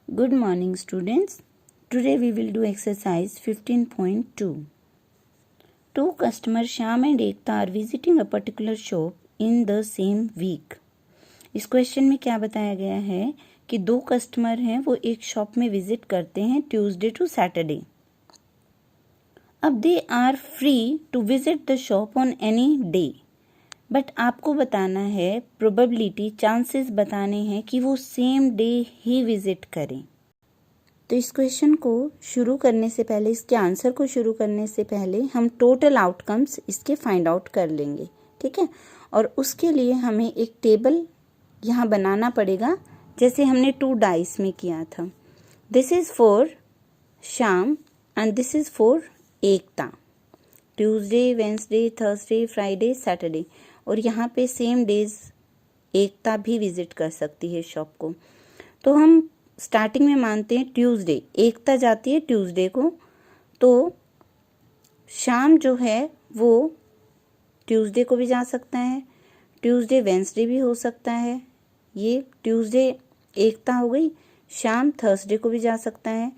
Good morning, students. Today we will do exercise 15.2. Two customers Shyam and Ekta are visiting a particular shop in the same week. इस question में क्या बताया गया है कि दो कस्टमर हैं, वो एक शॉप में विजिट करते हैं ट्यूसडे टू सैटरडे. अब they are free to visit the shop on any day. But आपको बताना है, प्रोबेबिलिटी, चांसेस बताने हैं कि वो सेम डे ही विजिट करें. तो इस क्वेश्चन को शुरू करने से पहले, इसके आंसर को शुरू करने से पहले हम टोटल आउटकम्स इसके फाइंड आउट कर लेंगे. ठीक है. और उसके लिए हमें एक टेबल यहाँ बनाना पड़ेगा, जैसे हमने 2 डाइस में किया था. This is for Shyam and this is for Ekta. Tuesday, Wednesday, Thursday, Friday, Saturday. और यहाँ पे सेम डेज एकता भी विजिट कर सकती है शॉप को. तो हम स्टार्टिंग में मानते हैं ट्यूसडे, एकता जाती है ट्यूसडे को, तो शाम जो है वो ट्यूसडे को भी जा सकता है, ट्यूसडे वेंसडे भी हो सकता है. ये ट्यूसडे एकता हो गई, शाम थर्सडे को भी जा सकता है.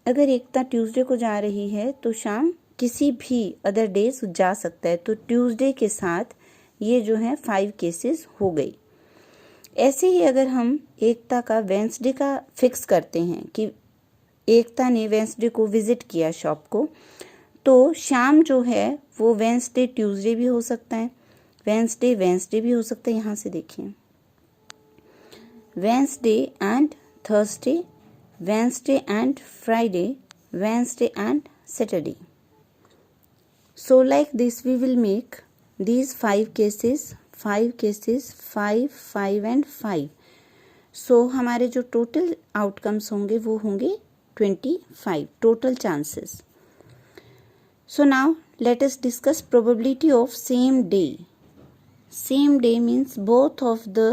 अगर एकता ट्यूसडे को जा रही है तो शाम किसी भी अदर डेज जा सकता है. तो ट्यूसडे के साथ ये जो है 5 केसेस हो गई. ऐसे ही अगर हम एकता का वेंसडे का फिक्स करते हैं कि एकता ने वेंसडे को विजिट किया शॉप को, तो शाम जो है वो वेंसडे ट्यूसडे भी हो सकता है, वेंसडे वेंसडे भी हो सकता है. यहाँ से देखिए, Wednesday and Thursday, Wednesday and Friday, Wednesday and Saturday. So like this we will make these 5 cases, 5, 5 and 5. So हमारे जो टोटल आउटकम्स होंगे वो होंगे 25 total chances. So now let us discuss probability of same day. Same day means both of the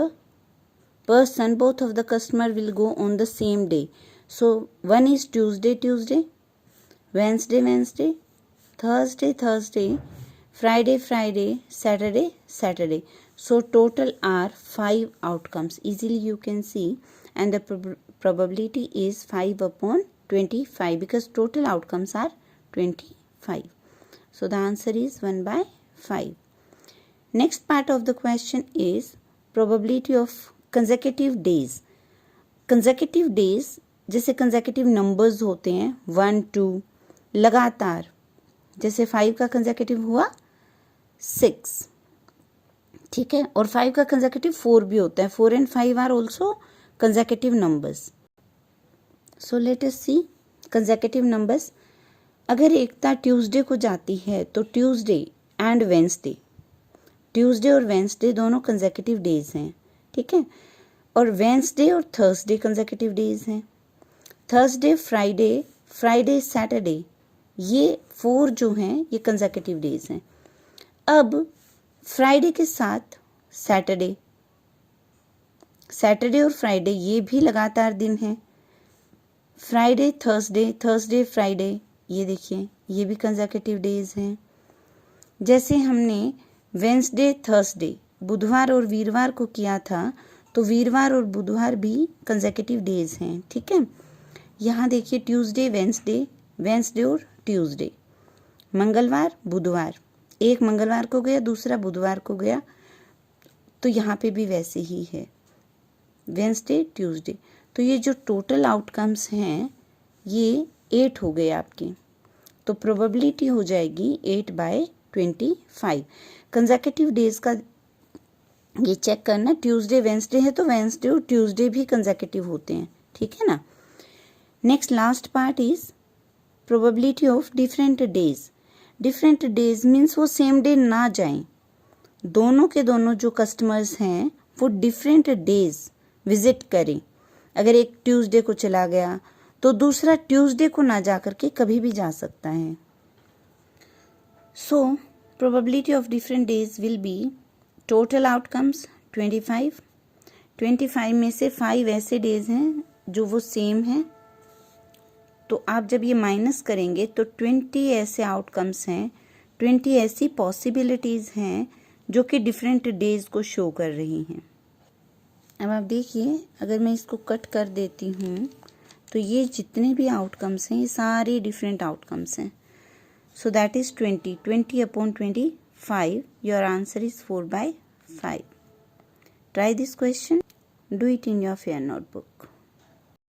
customer will go on the same day. So one is Tuesday, Wednesday, Thursday, Friday, Saturday. So total are 5 outcomes. Easily you can see, and the probability is 5 upon 25 because total outcomes are 25. So the answer is 1 by 5. Next part of the question is probability of consecutive days. Consecutive days जैसे consecutive numbers होते हैं 1, 2 लगातार, जैसे 5 का consecutive हुआ 6. ठीक है. और 5 का कंसेक्यूटिव 4 भी होता है. 4 and 5 are also consecutive numbers. So let us see consecutive numbers. अगर एकता ट्यूसडे को जाती है तो ट्यूसडे एंड वेंसडे, ट्यूसडे और वेंसडे दोनों कंसेक्यूटिव डेज हैं. ठीक है. और वेंसडे और थर्सडे कंसेक्यूटिव डेज हैं. थर्सडे, फ्राइडे, सैटरडे, ये 4 जो हैं ये कंसेक्यूटिव डेज हैं. अब फ्राइडे के साथ सैटरडे और फ्राइडे ये भी लगातार दिन हैं. फ्राइडे, थर्सडे, फ्राइडे, ये देखिए ये भी कंसेक्यूटिव डेज हैं. जैसे हमने वेंसडे, थर्सडे, बुधवार और वीरवार को किया था, तो वीरवार और बुधवार भी कंसेक्यूटिव डेज हैं. ठीक है. यहाँ देखिए ट्यूसडे, वेंसडे और ट्यूसडे, मंगलवार, बुधवार, एक मंगलवार को गया, दूसरा बुधवार को गया, तो यहाँ पे भी वैसे ही है, वेंसडे, ट्यूसडे. तो ये जो टोटल आउटकम्स हैं ये 8 हो गए आपके. तो प्रोबेबिलिटी हो जाएगी 8 by 25. कंसेक्यूटिव डेज का ये चेक करना, ट्यूसडे वेंसडे है तो वेंसडे और ट्यूसडे भी कंसेक्यूटिव होते हैं. ठीक है ना. Next last part is probability of different days. Different days means वो सेम डे ना जाएं. दोनों के दोनों जो कस्टमर्स हैं वो डिफरेंट डेज विजिट करें. अगर एक ट्यूसडे को चला गया तो दूसरा ट्यूसडे को ना जा करके कभी भी जा सकता है. So probability of different days will be total outcomes 25. 25 में से 5 ऐसे डेज हैं जो वो सेम हैं. तो आप जब ये माइनस करेंगे तो 20 ऐसे आउटकम्स हैं, 20 ऐसी पॉसिबिलिटीज़ हैं जो कि डिफरेंट डेज को शो कर रही हैं. अब आप देखिए, अगर मैं इसको कट कर देती हूँ तो ये जितने भी आउटकम्स हैं ये सारे डिफरेंट आउटकम्स हैं. So that is 20 upon 25. Your answer is 4/5. Try this question. Do it in your fair notebook.